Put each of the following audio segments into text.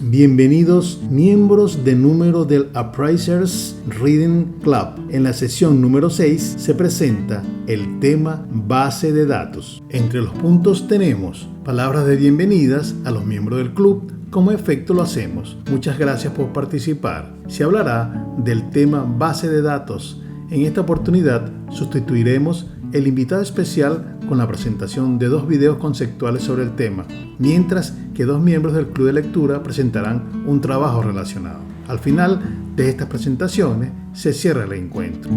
Bienvenidos miembros de número del Appraisers Reading Club. En la sesión número 6 se presenta el tema base de datos. Entre los puntos tenemos palabras de bienvenidas a los miembros del club. Como efecto lo hacemos. Muchas gracias por participar. Se hablará del tema base de datos. En esta oportunidad sustituiremos el invitado especial con la presentación de 2 videos conceptuales sobre el tema, mientras que 2 miembros del club de lectura presentarán un trabajo relacionado. Al final de estas presentaciones se cierra el encuentro.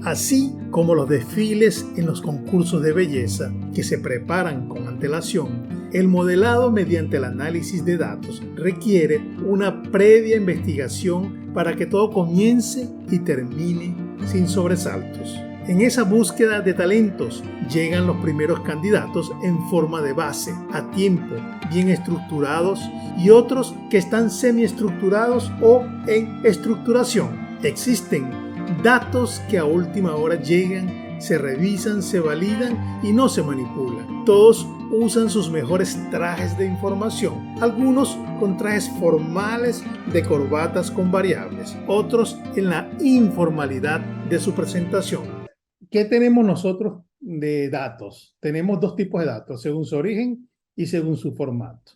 Así como los desfiles en los concursos de belleza que se preparan con antelación, el modelado mediante el análisis de datos requiere una previa investigación para que todo comience y termine sin sobresaltos. En esa búsqueda de talentos llegan los primeros candidatos en forma de base, a tiempo, bien estructurados, y otros que están semiestructurados o en estructuración. Existen datos que a última hora llegan, se revisan, se validan y no se manipulan. Todos usan sus mejores trajes de información, algunos con trajes formales de corbatas con variables, otros en la informalidad de su presentación. ¿Qué tenemos nosotros de datos? Tenemos 2 tipos de datos, según su origen y según su formato.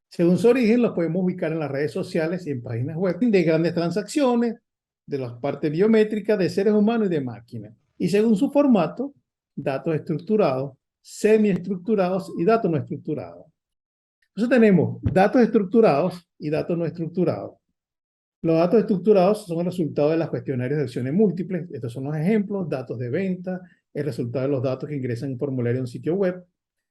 Según su origen los podemos ubicar en las redes sociales y en páginas web de grandes transacciones, de las partes biométricas de seres humanos y de máquinas. Y según su formato, datos estructurados, semiestructurados y datos no estructurados. Entonces tenemos datos estructurados y datos no estructurados. Los datos estructurados son el resultado de los cuestionarios de acciones múltiples. Estos son los ejemplos: datos de venta, el resultado de los datos que ingresan en un formulario en un sitio web,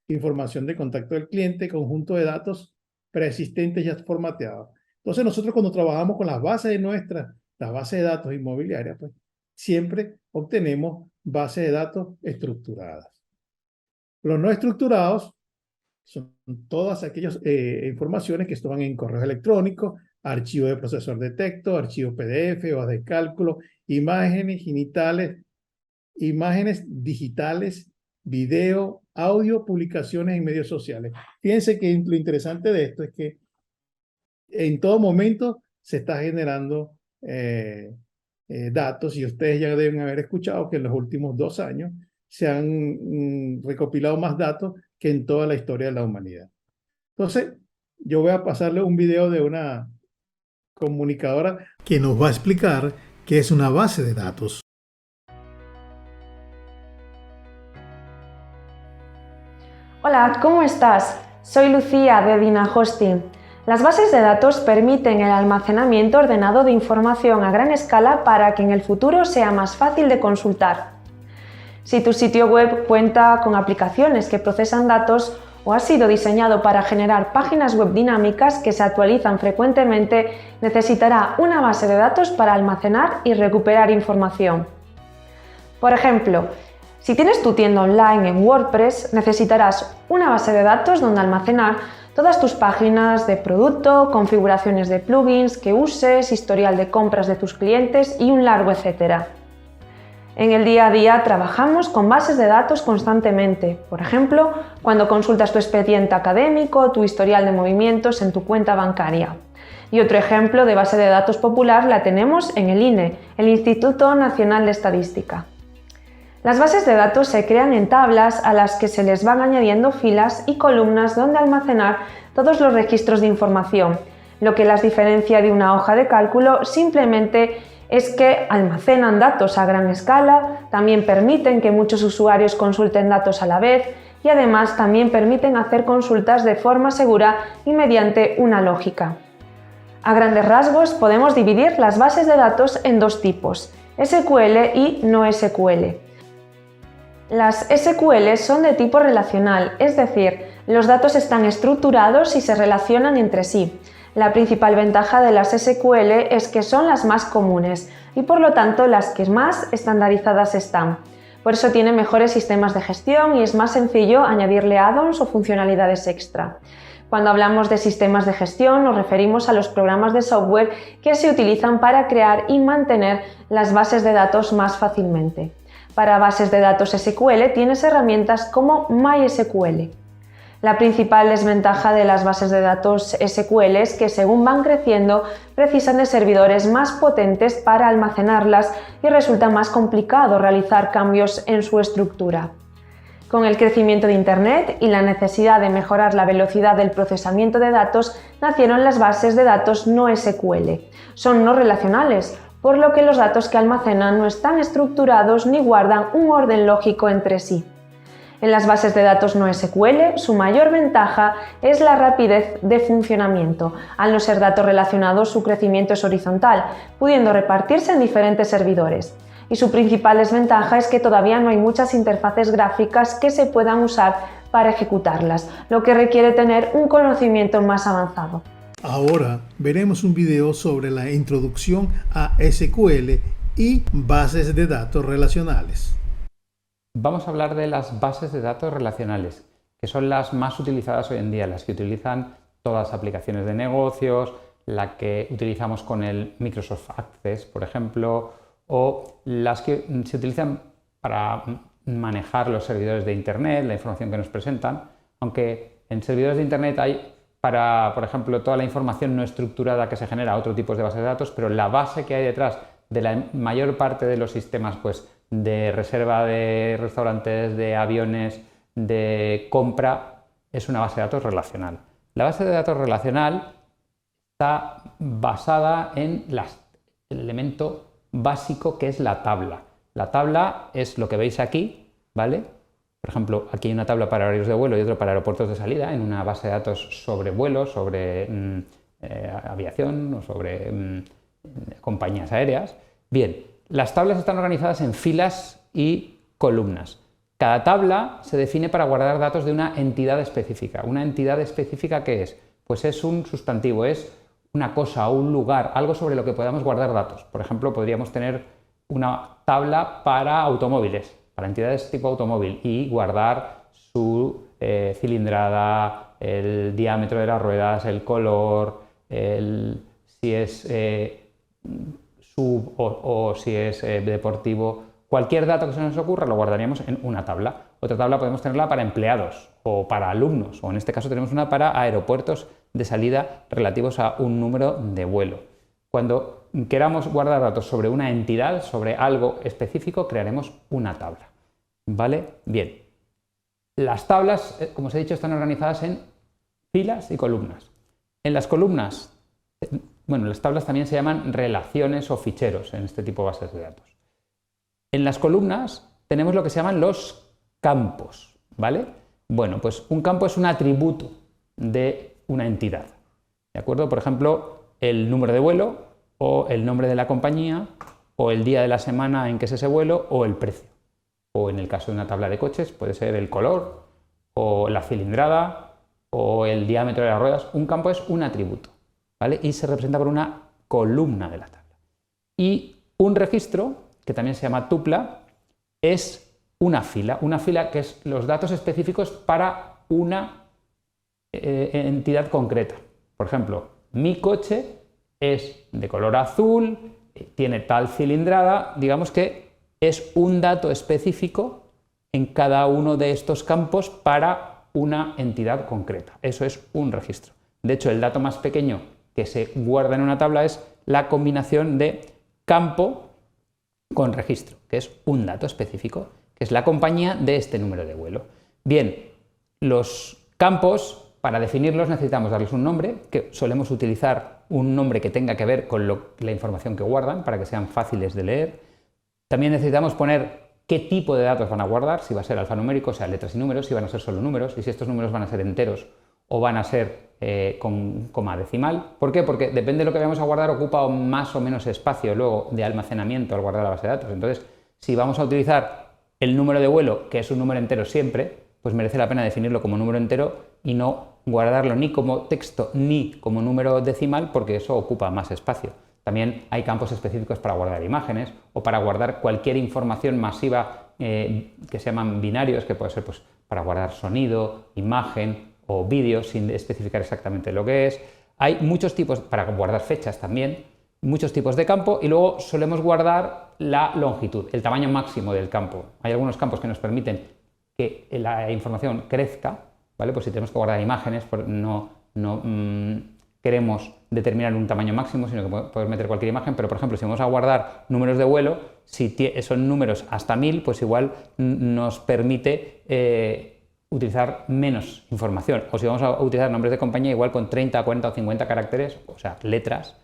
información de contacto del cliente, conjunto de datos preexistentes ya formateados. Entonces nosotros cuando trabajamos con las bases de las bases de datos inmobiliarias, pues siempre obtenemos bases de datos estructuradas. Los no estructurados son todas aquellas informaciones que están en correos electrónicos, archivos de procesor de texto, archivos PDF, hojas de cálculo, imágenes digitales, video, audio, publicaciones en medios sociales. Fíjense que lo interesante de esto es que en todo momento se está generando datos, y ustedes ya deben haber escuchado que en los últimos 2 años se han recopilado más datos que en toda la historia de la humanidad. Entonces, yo voy a pasarle un video de una comunicadora que nos va a explicar qué es una base de datos. Hola, ¿cómo estás? Soy Lucía de Dina Hosting. Las bases de datos permiten el almacenamiento ordenado de información a gran escala para que en el futuro sea más fácil de consultar. Si tu sitio web cuenta con aplicaciones que procesan datos o ha sido diseñado para generar páginas web dinámicas que se actualizan frecuentemente, necesitará una base de datos para almacenar y recuperar información. Por ejemplo, si tienes tu tienda online en WordPress, necesitarás una base de datos donde almacenar todas tus páginas de producto, configuraciones de plugins que uses, historial de compras de tus clientes y un largo etcétera. En el día a día trabajamos con bases de datos constantemente. Por ejemplo, cuando consultas tu expediente académico, tu historial de movimientos en tu cuenta bancaria. Y otro ejemplo de base de datos popular la tenemos en el INE, el Instituto Nacional de Estadística. Las bases de datos se crean en tablas a las que se les van añadiendo filas y columnas donde almacenar todos los registros de información. Lo que las diferencia de una hoja de cálculo simplemente es que almacenan datos a gran escala, también permiten que muchos usuarios consulten datos a la vez y además también permiten hacer consultas de forma segura y mediante una lógica. A grandes rasgos podemos dividir las bases de datos en 2 tipos, SQL y no SQL. Las SQL son de tipo relacional, es decir, los datos están estructurados y se relacionan entre sí. La principal ventaja de las SQL es que son las más comunes y por lo tanto las que más estandarizadas están. Por eso tiene mejores sistemas de gestión y es más sencillo añadirle add-ons o funcionalidades extra. Cuando hablamos de sistemas de gestión nos referimos a los programas de software que se utilizan para crear y mantener las bases de datos más fácilmente. Para bases de datos SQL tienes herramientas como MySQL. La principal desventaja de las bases de datos SQL es que según van creciendo precisan de servidores más potentes para almacenarlas y resulta más complicado realizar cambios en su estructura. Con el crecimiento de Internet y la necesidad de mejorar la velocidad del procesamiento de datos, nacieron las bases de datos no SQL. Son no relacionales, por lo que los datos que almacenan no están estructurados ni guardan un orden lógico entre sí. En las bases de datos no SQL, su mayor ventaja es la rapidez de funcionamiento. Al no ser datos relacionados, su crecimiento es horizontal, pudiendo repartirse en diferentes servidores. Y su principal desventaja es que todavía no hay muchas interfaces gráficas que se puedan usar para ejecutarlas, lo que requiere tener un conocimiento más avanzado. Ahora veremos un video sobre la introducción a SQL y bases de datos relacionales. Vamos a hablar de las bases de datos relacionales, que son las más utilizadas hoy en día, las que utilizan todas las aplicaciones de negocios, la que utilizamos con el Microsoft Access, por ejemplo, o las que se utilizan para manejar los servidores de Internet, la información que nos presentan, aunque en servidores de Internet hay para, por ejemplo, toda la información no estructurada que se genera, otro tipo de bases de datos, pero la base que hay detrás de la mayor parte de los sistemas, pues de reserva de restaurantes, de aviones, de compra, es una base de datos relacional. La base de datos relacional está basada en el elemento básico que es la tabla. La tabla es lo que veis aquí, ¿vale? Por ejemplo, aquí hay una tabla para horarios de vuelo y otra para aeropuertos de salida, en una base de datos sobre vuelos, sobre aviación o sobre compañías aéreas. Bien, las tablas están organizadas en filas y columnas. Cada tabla se define para guardar datos de una entidad específica. ¿Una entidad específica qué es? Pues es un sustantivo, es una cosa o un lugar, algo sobre lo que podamos guardar datos. Por ejemplo, podríamos tener una tabla para automóviles, para entidades tipo automóvil y guardar su cilindrada, el diámetro de las ruedas, el color, si es sub o si es deportivo. Cualquier dato que se nos ocurra lo guardaríamos en una tabla. Otra tabla podemos tenerla para empleados o para alumnos, o en este caso tenemos una para aeropuertos de salida relativos a un número de vuelo. Cuando queramos guardar datos sobre una entidad, sobre algo específico, crearemos una tabla. ¿Vale? Bien. Las tablas, como os he dicho, están organizadas en filas y columnas. En las columnas, bueno, las tablas también se llaman relaciones o ficheros en este tipo de bases de datos. En las columnas tenemos lo que se llaman los campos, ¿vale? Bueno, pues un campo es un atributo de una entidad, ¿de acuerdo? Por ejemplo, el número de vuelo o el nombre de la compañía o el día de la semana en que es ese vuelo o el precio. O en el caso de una tabla de coches puede ser el color o la cilindrada o el diámetro de las ruedas. Un campo es un atributo, ¿vale? Y se representa por una columna de la tabla. Y un registro, que también se llama tupla, es una fila que es los datos específicos para una entidad concreta. Por ejemplo, mi coche es de color azul, tiene tal cilindrada, digamos que es un dato específico en cada uno de estos campos para una entidad concreta. Eso es un registro. De hecho, el dato más pequeño que se guarda en una tabla es la combinación de campo con registro, que es un dato específico, que es la compañía de este número de vuelo. Bien, los campos, para definirlos necesitamos darles un nombre, que solemos utilizar un nombre que tenga que ver con la información que guardan, para que sean fáciles de leer. También necesitamos poner qué tipo de datos van a guardar, si va a ser alfanumérico, o sea, letras y números, si van a ser solo números, y si estos números van a ser enteros o van a ser con coma decimal. ¿Por qué? Porque depende de lo que vayamos a guardar, ocupa más o menos espacio luego de almacenamiento al guardar la base de datos. Entonces, si vamos a utilizar el número de vuelo, que es un número entero siempre, pues merece la pena definirlo como número entero y no guardarlo ni como texto ni como número decimal, porque eso ocupa más espacio. También hay campos específicos para guardar imágenes o para guardar cualquier información masiva que se llaman binarios, que puede ser pues, para guardar sonido, imagen o vídeo sin especificar exactamente lo que es. Hay muchos tipos, para guardar fechas también, muchos tipos de campo, y luego solemos guardar la longitud, el tamaño máximo del campo. Hay algunos campos que nos permiten que la información crezca, ¿vale? Pues si tenemos que guardar imágenes, pues no queremos determinar un tamaño máximo, sino que podemos meter cualquier imagen, pero por ejemplo, si vamos a guardar números de vuelo, si son números hasta 1000, pues igual nos permite utilizar menos información. O si vamos a utilizar nombres de compañía, igual con 30, 40 o 50 caracteres, o sea, letras,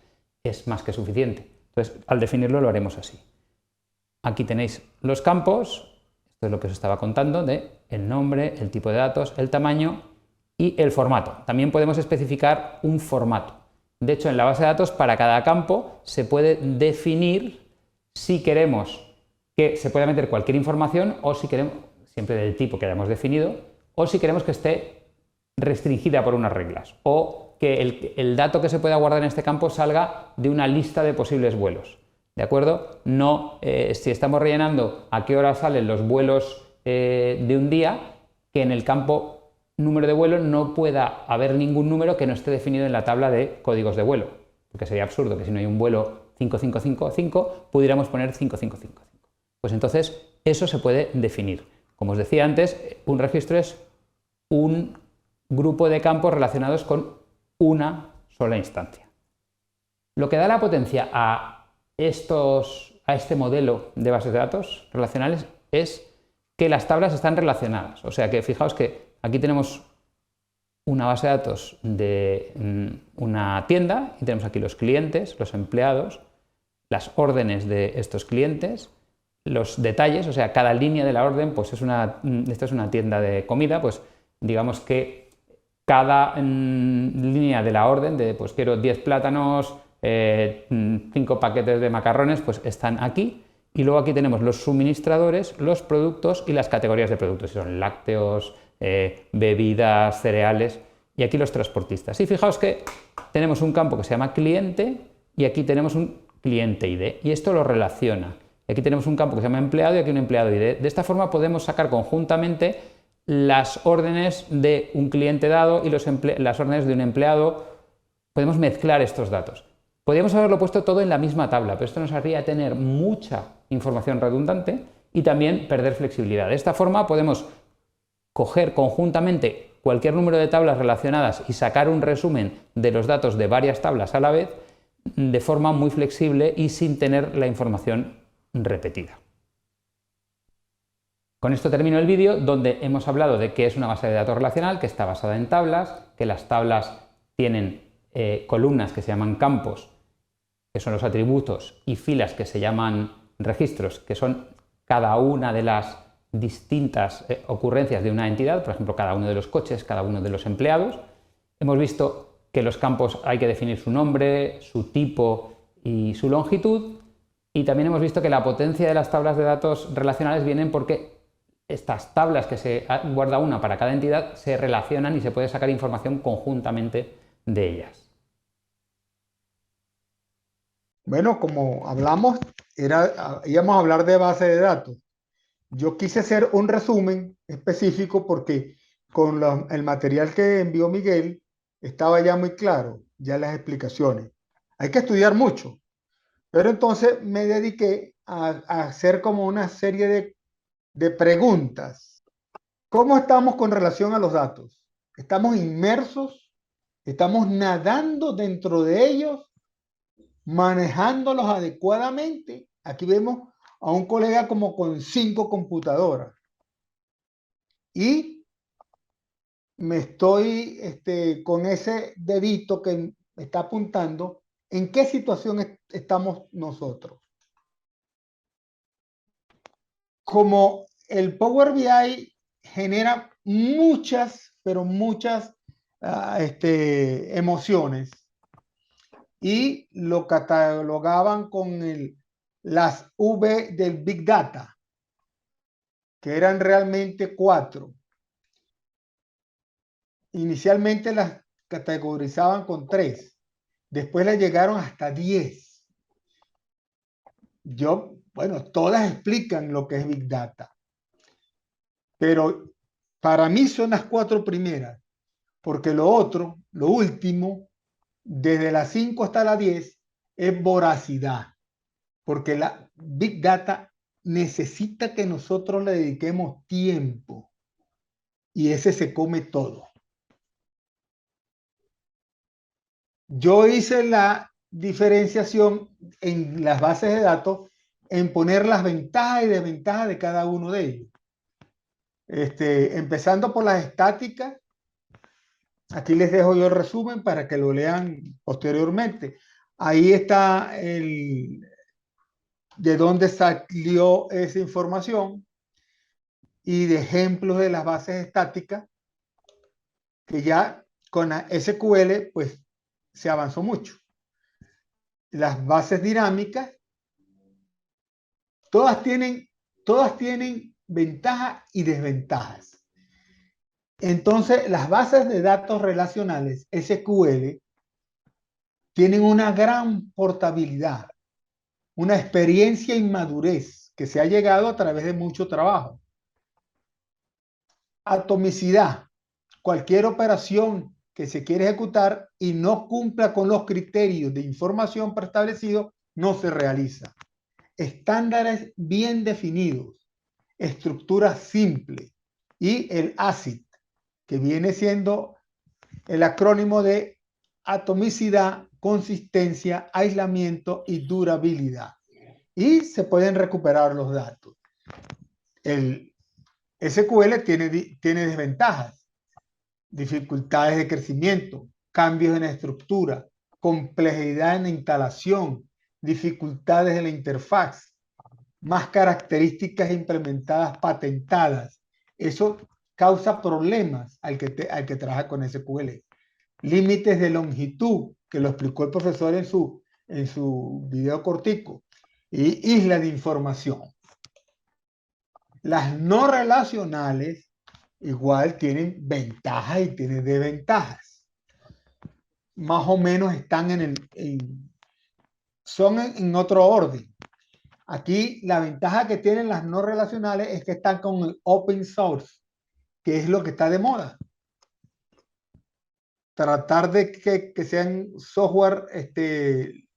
es más que suficiente. Entonces, al definirlo lo haremos así. Aquí tenéis los campos, esto es lo que os estaba contando, de el nombre, el tipo de datos, el tamaño y el formato. También podemos especificar un formato. De hecho, en la base de datos, para cada campo se puede definir si queremos que se pueda meter cualquier información o si queremos, siempre del tipo que hayamos definido, o si queremos que esté restringida por unas reglas, o que el dato que se pueda guardar en este campo salga de una lista de posibles vuelos. ¿De acuerdo? No, si estamos rellenando a qué hora salen los vuelos de un día, que en el campo número de vuelo no pueda haber ningún número que no esté definido en la tabla de códigos de vuelo, porque sería absurdo que si no hay un vuelo 5555 pudiéramos poner 5555. Pues entonces eso se puede definir. Como os decía antes, un registro es un grupo de campos relacionados con una sola instancia. Lo que da la potencia a este modelo de bases de datos relacionales es que las tablas están relacionadas. O sea que fijaos que aquí tenemos una base de datos de una tienda y tenemos aquí los clientes, los empleados, las órdenes de estos clientes, los detalles, o sea, cada línea de la orden, pues esta es una tienda de comida, pues digamos que cada línea de la orden de pues quiero 10 plátanos, 5 paquetes de macarrones, pues están aquí. Y luego aquí tenemos los suministradores, los productos y las categorías de productos, si son lácteos, bebidas, cereales, y aquí los transportistas. Y fijaos que tenemos un campo que se llama cliente y aquí tenemos un cliente ID, y esto lo relaciona. Y aquí tenemos un campo que se llama empleado y aquí un empleado ID. De esta forma podemos sacar conjuntamente las órdenes de un cliente dado y las órdenes de un empleado. Podemos mezclar estos datos. Podríamos haberlo puesto todo en la misma tabla, pero esto nos haría tener mucha información redundante y también perder flexibilidad. De esta forma podemos coger conjuntamente cualquier número de tablas relacionadas y sacar un resumen de los datos de varias tablas a la vez de forma muy flexible y sin tener la información repetida. Con esto termino el vídeo, donde hemos hablado de qué es una base de datos relacional, que está basada en tablas, que las tablas tienen columnas que se llaman campos, que son los atributos, y filas que se llaman registros, que son cada una de las distintas ocurrencias de una entidad, por ejemplo, cada uno de los coches, cada uno de los empleados. Hemos visto que los campos hay que definir su nombre, su tipo y su longitud, y también hemos visto que la potencia de las tablas de datos relacionales vienen porque estas tablas que se guarda una para cada entidad se relacionan y se puede sacar información conjuntamente de ellas. Bueno, como hablamos, íbamos a hablar de base de datos. Yo quise hacer un resumen específico porque con el material que envió Miguel estaba ya muy claro, ya las explicaciones. Hay que estudiar mucho, pero entonces me dediqué a hacer como una serie de preguntas. ¿Cómo estamos con relación a los datos? ¿Estamos inmersos? ¿Estamos nadando dentro de ellos? ¿Manejándolos adecuadamente? Aquí vemos a un colega como con 5 computadoras. Y me estoy con ese dedito que me está apuntando en qué situación estamos nosotros. Como el Power BI genera muchas, pero muchas emociones, y lo catalogaban con las V del Big Data, que eran realmente 4. Inicialmente las categorizaban con 3, después le llegaron hasta 10. Bueno, todas explican lo que es Big Data. pero para mí son las 4 primeras, porque lo otro, lo último, desde las 5 hasta las 10, es voracidad, porque la Big Data necesita que nosotros le dediquemos tiempo y ese se come todo. Yo hice la diferenciación en las bases de datos en poner las ventajas y desventajas de cada uno de ellos. Empezando por las estáticas, aquí les dejo yo el resumen para que lo lean posteriormente. Ahí está de dónde salió esa información y de ejemplos de las bases estáticas, que ya con la SQL pues se avanzó mucho. Las bases dinámicas, todas tienen ventajas y desventajas. Entonces, las bases de datos relacionales SQL tienen una gran portabilidad, una experiencia y madurez que se ha llegado a través de mucho trabajo. Atomicidad. Cualquier operación que se quiere ejecutar y no cumpla con los criterios de información preestablecidos no se realiza. Estándares bien definidos, estructura simple y el ACID, que viene siendo el acrónimo de atomicidad, consistencia, aislamiento y durabilidad. Y se pueden recuperar los datos. El SQL tiene desventajas, dificultades de crecimiento, cambios en la estructura, complejidad en la instalación, dificultades en la interfaz, más características implementadas patentadas. Eso causa problemas al que trabaja con SQL. Límites de longitud, que lo explicó el profesor en su video cortico, y isla de información. Las no relacionales igual tienen ventajas y tienen desventajas. Más o menos están son en otro orden. Aquí la ventaja que tienen las no relacionales es que están con el open source, que es lo que está de moda. Tratar de que sean software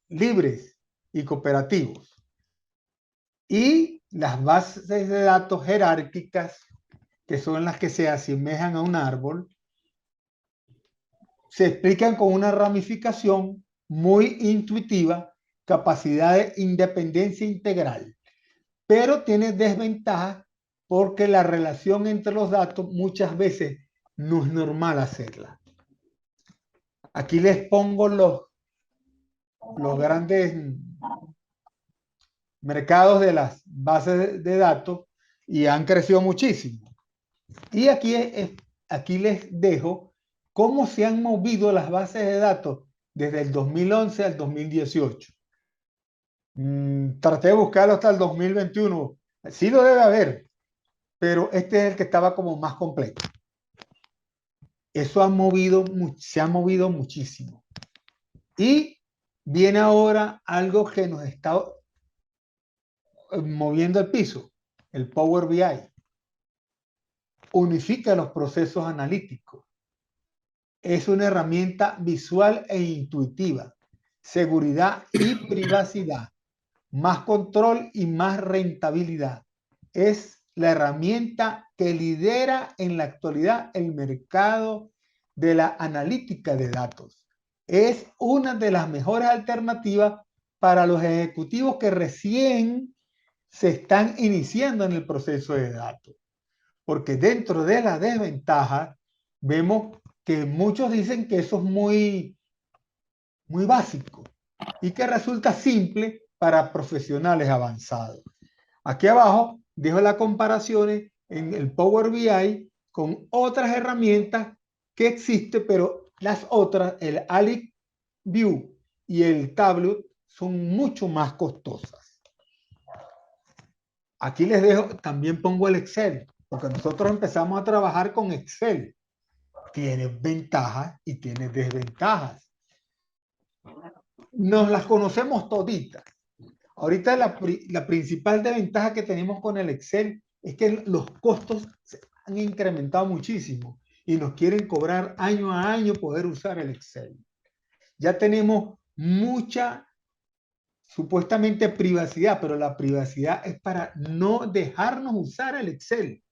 libres y cooperativos. Y las bases de datos jerárquicas, que son las que se asemejan a un árbol, se explican con una ramificación muy intuitiva, capacidad de independencia integral, pero tiene desventajas porque la relación entre los datos muchas veces no es normal hacerla. Aquí les pongo los grandes mercados de las bases de datos y han crecido muchísimo. Y aquí les dejo cómo se han movido las bases de datos desde el 2011 al 2018. Traté de buscarlo hasta el 2021. Sí lo debe haber, pero este es el que estaba como más completo. Eso se ha movido muchísimo. Y viene ahora algo que nos está moviendo el piso, el Power BI. Unifica los procesos analíticos. Es una herramienta visual e intuitiva. Seguridad y privacidad. Más control y más rentabilidad. Es la herramienta que lidera en la actualidad el mercado de la analítica de datos. Es una de las mejores alternativas para los ejecutivos que recién se están iniciando en el proceso de datos. Porque dentro de las desventajas vemos que muchos dicen que eso es muy básico y que resulta simple para profesionales avanzados. Aquí abajo dejo las comparaciones en el Power BI con otras herramientas que existen, pero las otras, el Alic View y el Tableau, son mucho más costosas. Aquí les dejo, también pongo el Excel, porque nosotros empezamos a trabajar con Excel. Tiene ventajas y tiene desventajas. Nos las conocemos toditas. Ahorita la principal desventaja que tenemos con el Excel es que los costos han incrementado muchísimo y nos quieren cobrar año a año poder usar el Excel. Ya tenemos mucha supuestamente privacidad, pero la privacidad es para no dejarnos usar el Excel,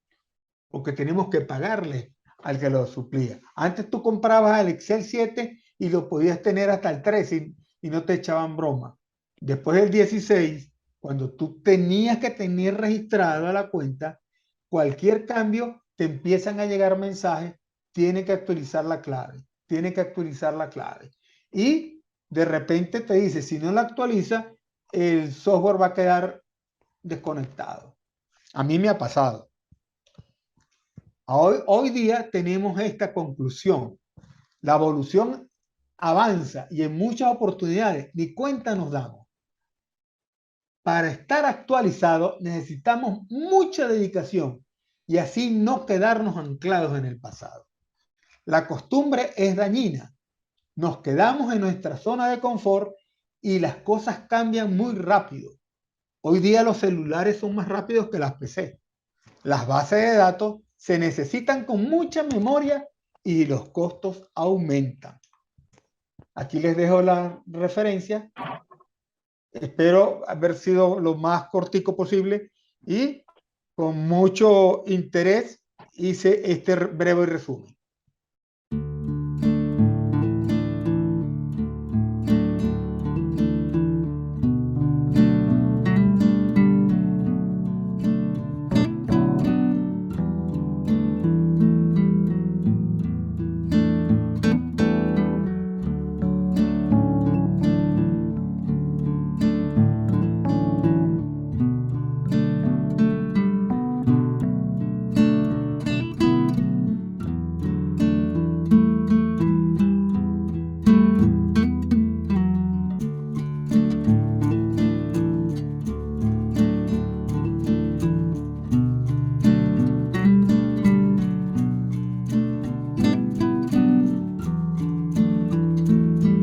porque tenemos que pagarle al que lo suplía. Antes tú comprabas el Excel 7 y lo podías tener hasta el 13 y no te echaban broma. Después del 16, cuando tú tenías que tener registrada la cuenta, cualquier cambio te empiezan a llegar mensajes, tiene que actualizar la clave, tiene que actualizar la clave. Y de repente te dice, si no la actualiza, el software va a quedar desconectado. A mí me ha pasado. Hoy día tenemos esta conclusión. La evolución avanza y en muchas oportunidades ni cuenta nos damos. Para estar actualizado necesitamos mucha dedicación y así no quedarnos anclados en el pasado. La costumbre es dañina. Nos quedamos en nuestra zona de confort y las cosas cambian muy rápido. Hoy día los celulares son más rápidos que las PC. Las bases de datos se necesitan con mucha memoria y los costos aumentan. Aquí les dejo la referencia. Espero haber sido lo más cortico posible y con mucho interés hice este breve resumen.